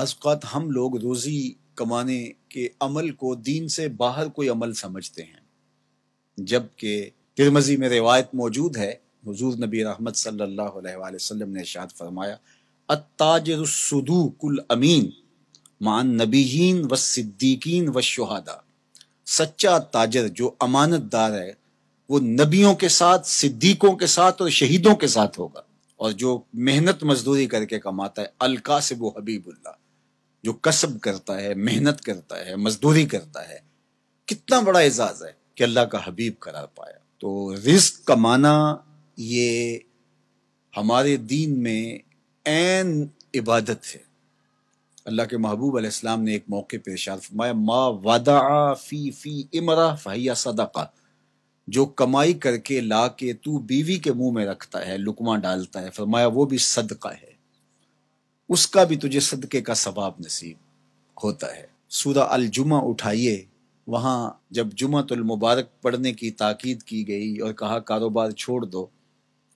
بعض اوقات ہم لوگ روزی کمانے کے عمل کو دین سے باہر کوئی عمل سمجھتے ہیں، جبکہ ترمذی میں روایت موجود ہے، حضور نبی رحمت صلی اللہ علیہ وآلہ وسلم نے ارشاد فرمایا التاجر الصدوق الامین مع النبیین والصدیقین والشہداء، سچا تاجر جو امانت دار ہے وہ نبیوں کے ساتھ، صدیقوں کے ساتھ اور شہیدوں کے ساتھ ہوگا، اور جو محنت مزدوری کر کے کماتا ہے الکاسب حبیب اللہ، جو کسب کرتا ہے، محنت کرتا ہے، مزدوری کرتا ہے، کتنا بڑا اعزاز ہے کہ اللہ کا حبیب قرار پایا۔ تو رزق کمانا یہ ہمارے دین میں عین عبادت ہے۔ اللہ کے محبوب علیہ السلام نے ایک موقع پہ ارشاد فرمایا ما ودع فی امرہ فہی صدقہ، جو کمائی کر کے لا کے تو بیوی کے منہ میں رکھتا ہے، لقمہ ڈالتا ہے، فرمایا وہ بھی صدقہ ہے، اس کا بھی تجھے صدقے کا ثواب نصیب ہوتا ہے۔ سورہ الجمعہ اٹھائیے، وہاں جب جمعۃ المبارک پڑھنے کی تاکید کی گئی اور کہا کاروبار چھوڑ دو،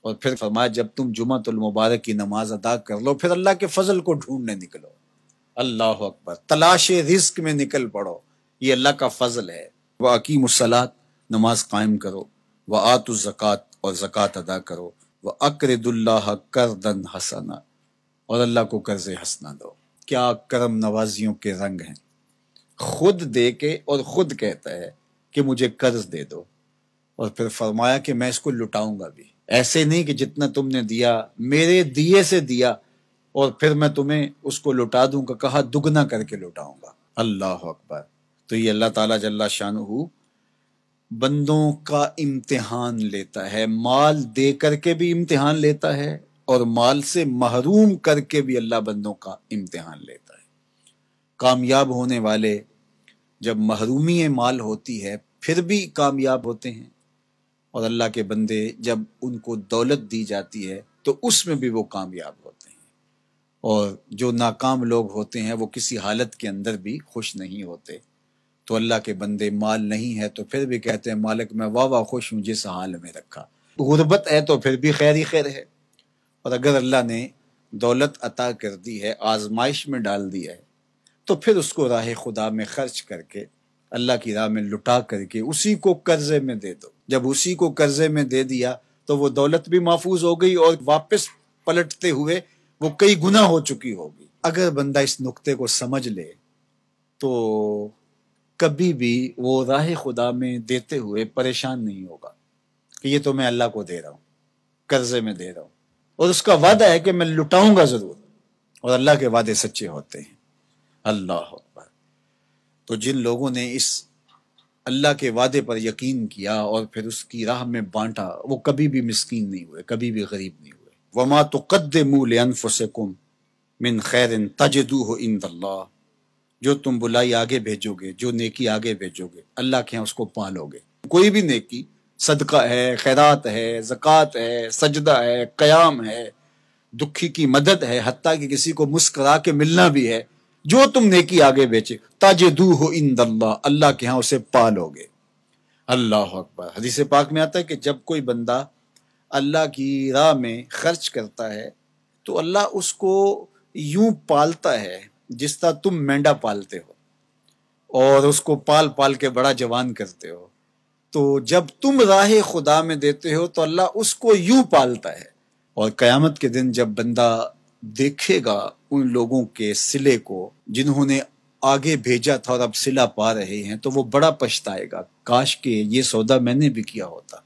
اور پھر فرمایا جب تم جمعۃ المبارک کی نماز ادا کر لو پھر اللہ کے فضل کو ڈھونڈنے نکلو۔ اللہ اکبر، تلاش رزق میں نکل پڑو، یہ اللہ کا فضل ہے۔ وَأَقِیمُوا الصَّلَاةَ، نماز قائم کرو، وَآتُوا الزَّکَاةَ، اور زکوٰۃ ادا کرو، وَأَقْرِضُوا اللَّهَ قَرْضًا حَسَنًا، اور اللہ کو قرض حسنہ دو۔ کیا کرم نوازیوں کے رنگ ہیں، خود دے کے اور خود کہتا ہے کہ مجھے قرض دے دو، اور پھر فرمایا کہ میں اس کو لٹاؤں گا بھی، ایسے نہیں کہ جتنا تم نے دیا میرے دیے سے دیا اور پھر میں تمہیں اس کو لٹا دوں گا، کہا دگنا کر کے لٹاؤں گا۔ اللہ اکبر۔ تو یہ اللہ تعالیٰ جل شانہ بندوں کا امتحان لیتا ہے، مال دے کر کے بھی امتحان لیتا ہے اور مال سے محروم کر کے بھی اللہ بندوں کا امتحان لیتا ہے۔ کامیاب ہونے والے جب محرومی مال ہوتی ہے پھر بھی کامیاب ہوتے ہیں، اور اللہ کے بندے جب ان کو دولت دی جاتی ہے تو اس میں بھی وہ کامیاب ہوتے ہیں، اور جو ناکام لوگ ہوتے ہیں وہ کسی حالت کے اندر بھی خوش نہیں ہوتے۔ تو اللہ کے بندے مال نہیں ہے تو پھر بھی کہتے ہیں مالک میں واہ واہ خوش ہوں جس حال میں رکھا، غربت ہے تو پھر بھی خیر ہی خیر ہے، اور اگر اللہ نے دولت عطا کر دی ہے، آزمائش میں ڈال دی ہے، تو پھر اس کو راہ خدا میں خرچ کر کے، اللہ کی راہ میں لٹا کر کے اسی کو قرضے میں دے دو۔ جب اسی کو قرضے میں دے دیا تو وہ دولت بھی محفوظ ہو گئی اور واپس پلٹتے ہوئے وہ کئی گنا ہو چکی ہوگی۔ اگر بندہ اس نقطے کو سمجھ لے تو کبھی بھی وہ راہ خدا میں دیتے ہوئے پریشان نہیں ہوگا کہ یہ تو میں اللہ کو دے رہا ہوں، قرضے میں دے رہا ہوں، اور اس کا وعدہ ہے کہ میں لٹاؤں گا ضرور، اور اللہ کے وعدے سچے ہوتے ہیں۔ اللہ اکبر۔ تو جن لوگوں نے اس اللہ کے وعدے پر یقین کیا اور پھر اس کی راہ میں بانٹا، وہ کبھی بھی مسکین نہیں ہوئے، کبھی بھی غریب نہیں ہوئے۔ وَمَا تُقَدِّمُوا لِأَنفُسِكُم مِّن خَيْرٍ تَجِدُوهُ عِندَ اللَّهِ، جو تم بلائی آگے بھیجو گے، جو نیکی آگے بھیجو گے، اللہ کے ہاں اس کو پالو گے۔ کوئی بھی نیکی، صدقہ ہے، خیرات ہے، زکوٰۃ ہے، سجدہ ہے، قیام ہے، دکھی کی مدد ہے، حتیٰ کہ کسی کو مسکرا کے ملنا بھی ہے، جو تم نیکی آگے بیچے تَجِدُوهُ عِندَ اللَّهِ، اللہ کے ہاں اسے پالو گے۔ اللہ اکبر۔ حدیث پاک میں آتا ہے کہ جب کوئی بندہ اللہ کی راہ میں خرچ کرتا ہے تو اللہ اس کو یوں پالتا ہے جس طرح تم مینڈا پالتے ہو اور اس کو پال پال کے بڑا جوان کرتے ہو، تو جب تم راہ خدا میں دیتے ہو تو اللہ اس کو یوں پالتا ہے۔ اور قیامت کے دن جب بندہ دیکھے گا ان لوگوں کے صلے کو جنہوں نے آگے بھیجا تھا اور اب صلہ پا رہے ہیں، تو وہ بڑا پچھتائے گا، کاش کہ یہ سودا میں نے بھی کیا ہوتا۔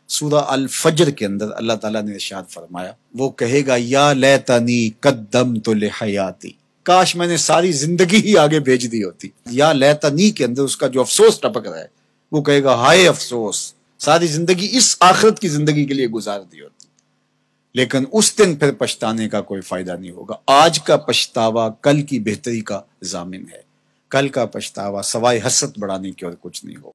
سورہ الفجر کے اندر اللہ تعالیٰ نے ارشاد فرمایا، وہ کہے گا یا لیتنی قدمت لحیاتی، کاش میں نے ساری زندگی ہی آگے بھیج دی ہوتی۔ یا لیتنی کے اندر اس کا جو افسوس ٹپک رہا ہے، وہ کہے گا ہائے افسوس، ساری زندگی اس آخرت کی زندگی کے لیے گزار دی ہوتی۔ لیکن اس دن پھر پچھتانے کا کوئی فائدہ نہیں ہوگا۔ آج کا پچھتاوا کل کی بہتری کا ضامن ہے، کل کا پچھتاوا سوائے حسرت بڑھانے کی اور کچھ نہیں ہوگا۔